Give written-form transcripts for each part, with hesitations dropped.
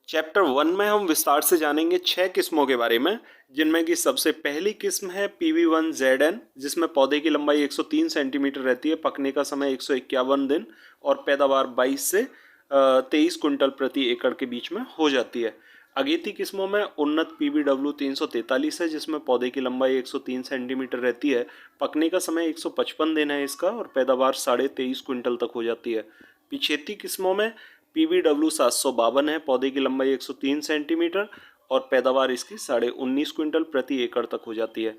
Chapter 1 में हम विस्तार से जानेंगे 6 किस्मों के बारे में, जिनमें कि सबसे पहली किस्म है PV1ZN, जिसमें पौधे की लंबाई 103 सेंटीमीटर रहती है, पकने का समय 151 दिन और पैदावार 22 से 23 क्विंटल प्रति एकड़ के बीच में हो जाती है। अगेती किस्मों में उन्नत PBW343 है, जिसमें पौधे की लंबाई 103 सेंटीमीटर रहती है, पकने का समय 155 दिन है इसका और पैदावार 23.5 क्विंटल तक हो जाती है। पिछेती किस्मों में PBW752 है, पौधे की लंबाई 103 सेंटीमीटर और पैदावार इसकी 19.5 क्विंटल प्रति एकड़ तक हो जाती है।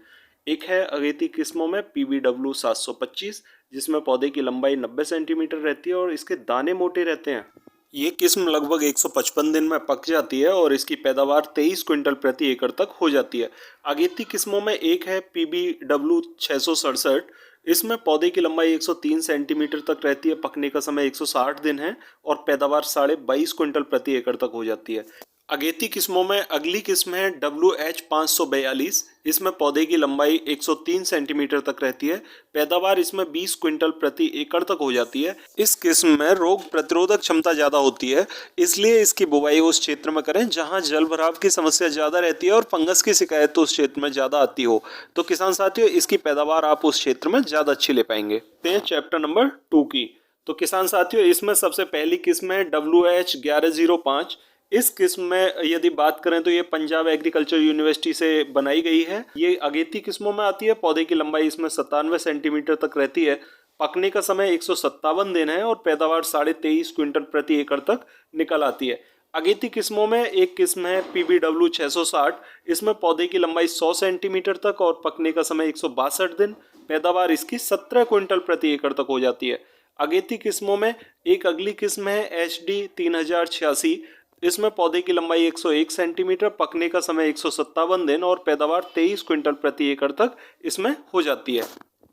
एक है अगेती किस्मों में PBW725, जिसमें पौधे की लंबाई 90 सेंटीमीटर रहती है और इसके दाने मोटे रहते हैं। ये किस्म लगभग 155 दिन में पक जाती है और इसकी पैदावार 23 क्विंटल प्रति एकड़ तक हो जाती है। अगेती किस्मों में एक है PBW667, इसमें पौधे की लंबाई 103 सेंटीमीटर तक रहती है, पकने का समय 160 दिन है और पैदावार 22.5 क्विंटल प्रति एकड़ तक हो जाती है। अगेती किस्मों में अगली किस्म है WH542, इसमें पौधे की लंबाई 103 सेंटीमीटर तक रहती है, पैदावार इसमें 20 क्विंटल प्रति एकड़ तक हो जाती है। इस किस्म में रोग प्रतिरोधक क्षमता ज़्यादा होती है, इसलिए इसकी बुवाई उस क्षेत्र में करें जहां जल भराव की समस्या ज़्यादा रहती है और फंगस की शिकायत तो उस क्षेत्र में ज़्यादा आती हो। तो किसान साथियों, इसकी पैदावार आप उस क्षेत्र में ज़्यादा अच्छी ले पाएंगे। चैप्टर नंबर 2 की तो किसान साथियों, इसमें सबसे पहली किस्म है WH1105। इस किस्म में यदि बात करें तो ये पंजाब एग्रीकल्चर यूनिवर्सिटी से बनाई गई है। ये अगेती किस्मों में आती है, पौधे की लंबाई इसमें 97 सेंटीमीटर तक रहती है, पकने का समय 157 दिन है और पैदावार 23.5 क्विंटल प्रति एकड़ तक निकल आती है। अगेती किस्मों में एक किस्म है PBW660, इसमें पौधे की लंबाई 100 सेंटीमीटर तक और पकने का समय 162 दिन, पैदावार इसकी 17 क्विंटल प्रति एकड़ तक हो जाती है। अगेती किस्मों में एक अगली किस्म है HD3086, इसमें पौधे की लंबाई 101 सेंटीमीटर, पकने का समय 157 दिन और पैदावार 23 क्विंटल प्रति एकड़ तक इसमें हो जाती है।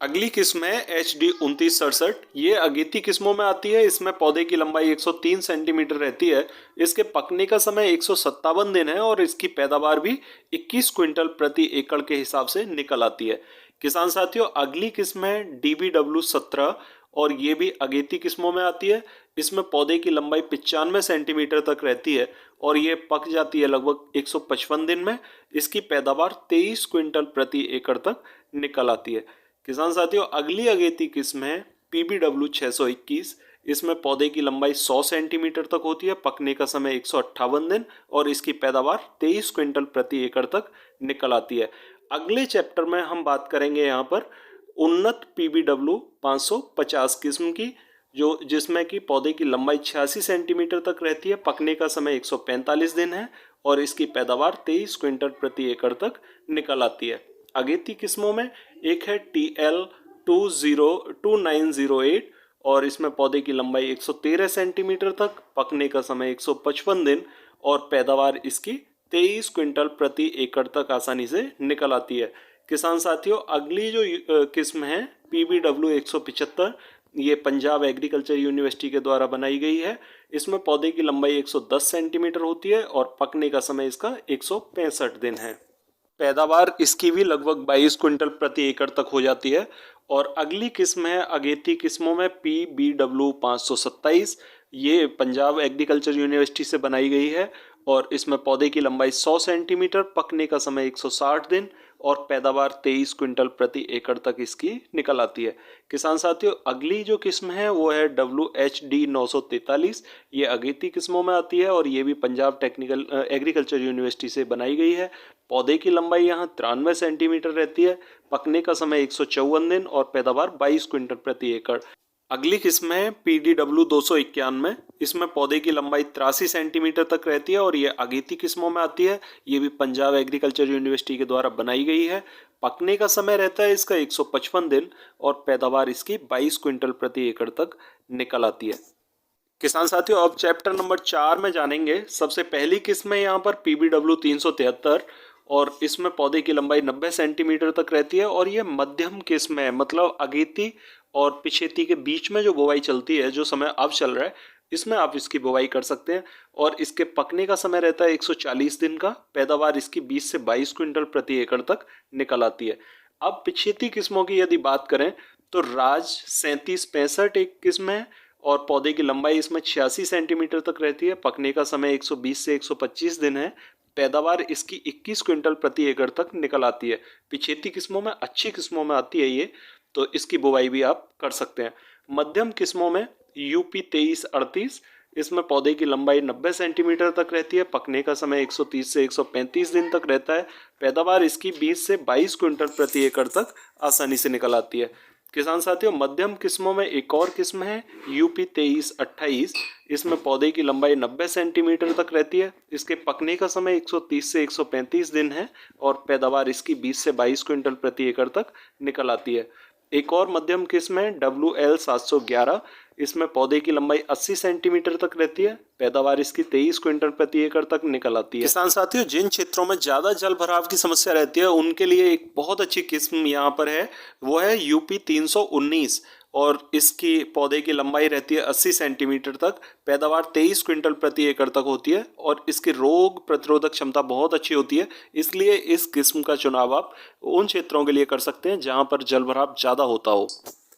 अगली किस्म है HD2967, ये अगेती किस्मों में आती है, इसमें पौधे की लंबाई 103 सेंटीमीटर रहती है, इसके पकने का समय 157 दिन है और इसकी पैदावार भी 21 क्विंटल प्रति एकड़ के हिसाब से निकल आती है। किसान साथियों, अगली किस्म है DBW17 और ये भी अगेती किस्मों में आती है, इसमें पौधे की लंबाई 95 सेंटीमीटर तक रहती है और ये पक जाती है लगभग 155 दिन में। इसकी पैदावार 23 क्विंटल प्रति एकड़ तक निकल आती है। किसान साथियों, अगली अगेती किस्म है PBW621, इसमें पौधे की लंबाई 100 सेंटीमीटर तक होती है, पकने का समय 158 दिन और इसकी पैदावार 23 क्विंटल प्रति एकड़ तक निकल आती है। अगले चैप्टर में हम बात करेंगे यहाँ पर उन्नत PBW550 किस्म की, जिसमें कि पौधे की लंबाई 86 सेंटीमीटर तक रहती है, पकने का समय 145 दिन है और इसकी पैदावार 23 क्विंटल प्रति एकड़ तक निकल आती है। अगेती किस्मों में एक है TL2908 और इसमें पौधे की लंबाई 113 सेंटीमीटर तक, पकने का समय 155 दिन और पैदावार इसकी 23 क्विंटल प्रति एकड़ तक आसानी से निकल आती है। किसान साथियों, अगली जो किस्म है PBW175, ये पंजाब एग्रीकल्चर यूनिवर्सिटी के द्वारा बनाई गई है, इसमें पौधे की लंबाई 110 सेंटीमीटर होती है और पकने का समय इसका 165 दिन है। पैदावार इसकी भी लगभग 22 क्विंटल प्रति एकड़ तक हो जाती है। और अगली किस्म है अगेती किस्मों में PBW527, ये पंजाब एग्रीकल्चर यूनिवर्सिटी से बनाई गई है और इसमें पौधे की लंबाई 100 सेंटीमीटर, पकने का समय 160 दिन और पैदावार 23 क्विंटल प्रति एकड़ तक इसकी निकल आती है। किसान साथियों, अगली जो किस्म है वो है WHD943, ये अगेती किस्मों में आती है और ये भी पंजाब टेक्निकल एग्रीकल्चर यूनिवर्सिटी से बनाई गई है। पौधे की लंबाई यहाँ 93 सेंटीमीटर रहती है, पकने का समय 154 दिन और पैदावार 22 क्विंटल प्रति एकड़। अगली किस्म है PDW291, इसमें पौधे की लंबाई 83 सेंटीमीटर तक रहती है और ये अगेती किस्मों में आती है। ये भी पंजाब एग्रीकल्चर यूनिवर्सिटी के द्वारा बनाई गई है। पकने का समय रहता है इसका 155 दिन और पैदावार इसकी 22 क्विंटल प्रति एकड़ तक निकल आती है। किसान साथियों, अब चैप्टर नंबर 4 में जानेंगे। सबसे पहली किस्म है यहाँ पर PBW373 और इसमें पौधे की लंबाई 90 सेंटीमीटर तक रहती है और ये मध्यम किस्म है, मतलब अगेती और पिछेती के बीच में जो बुवाई चलती है, जो समय अब चल रहा है, इसमें आप इसकी बुवाई कर सकते हैं और इसके पकने का समय रहता है 140 दिन का। पैदावार इसकी 20 से 22 क्विंटल प्रति एकड़ तक निकल आती है। अब पिछेती किस्मों की यदि बात करें तो राज 3765 एक किस्म है और पौधे की लंबाई इसमें 86 सेंटीमीटर तक रहती है। पकने का समय 120 से 125 दिन है। पैदावार इसकी 21 क्विंटल प्रति एकड़ तक निकल आती है। पिछेती किस्मों में, अच्छी किस्मों में आती है ये, तो इसकी बुवाई भी आप कर सकते हैं। मध्यम किस्मों में यूपी 2338, इसमें पौधे की लंबाई 90 सेंटीमीटर तक रहती है। पकने का समय 130 से 135 दिन तक रहता है। पैदावार इसकी 20 से 22 क्विंटल प्रति एकड़ तक आसानी से निकल आती है। किसान साथियों, मध्यम किस्मों में एक और किस्म है यूपी 2328, इसमें पौधे की लंबाई 90 सेंटीमीटर तक रहती है। इसके पकने का समय 130 से 135 दिन है और पैदावार इसकी 20 से 22 क्विंटल प्रति एकड़ तक निकल आती है। एक और मध्यम किस्म है WL 711, इसमें पौधे की लंबाई 80 सेंटीमीटर तक रहती है। पैदावार इसकी 23 क्विंटल प्रति एकड़ तक निकल आती है। किसान साथियों, जिन क्षेत्रों में ज्यादा जल भराव की समस्या रहती है उनके लिए एक बहुत अच्छी किस्म यहाँ पर है, वो है यूपी 319 और इसकी पौधे की लंबाई रहती है 80 सेंटीमीटर तक। पैदावार 23 क्विंटल प्रति एकड़ तक होती है और इसकी रोग प्रतिरोधक क्षमता बहुत अच्छी होती है। इसलिए इस किस्म का चुनाव आप उन क्षेत्रों के लिए कर सकते हैं जहां पर जल भराव ज़्यादा होता हो।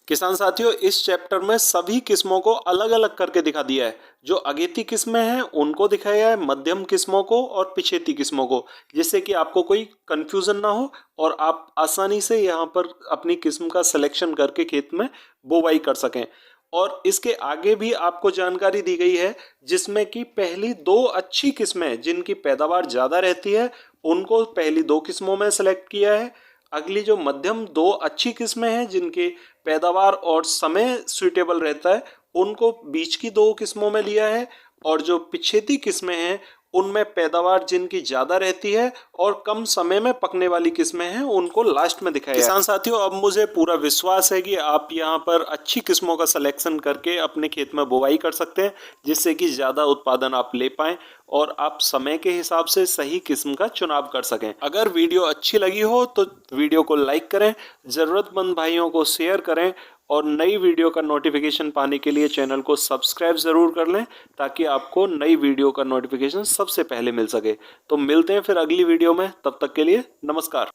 किसान साथियों, इस चैप्टर में सभी किस्मों को अलग अलग करके दिखा दिया है। जो अगेती किस्में हैं उनको दिखाया है, मध्यम किस्मों को और पिछेती किस्मों को, जिससे कि आपको कोई कंफ्यूजन ना हो और आप आसानी से यहाँ पर अपनी किस्म का सिलेक्शन करके खेत में बुवाई कर सकें। और इसके आगे भी आपको जानकारी दी गई है जिसमें कि पहली 2 अच्छी किस्में जिनकी पैदावार ज़्यादा रहती है उनको पहली 2 किस्मों में सेलेक्ट किया है। अगली जो मध्यम 2 अच्छी किस्में हैं जिनकी पैदावार और समय सुइटेबल रहता है उनको बीच की 2 किस्मों में लिया है। और जो पिछेती किस्में हैं उनमें पैदावार जिनकी ज़्यादा रहती है और कम समय में पकने वाली किस्में हैं उनको लास्ट में दिखाया है। किसान साथियों, अब मुझे पूरा विश्वास है कि आप यहाँ पर अच्छी किस्मों का सिलेक्शन करके अपने खेत में बुवाई कर सकते हैं, जिससे कि ज़्यादा उत्पादन आप ले पाएँ और आप समय के हिसाब से सही किस्म का चुनाव कर सकें। अगर वीडियो अच्छी लगी हो तो वीडियो को लाइक करें, ज़रूरतमंद भाइयों को शेयर करें और नई वीडियो का नोटिफिकेशन पाने के लिए चैनल को सब्सक्राइब ज़रूर कर लें ताकि आपको नई वीडियो का नोटिफिकेशन सबसे पहले मिल सके। तो मिलते हैं फिर अगली वीडियो में, तब तक के लिए नमस्कार।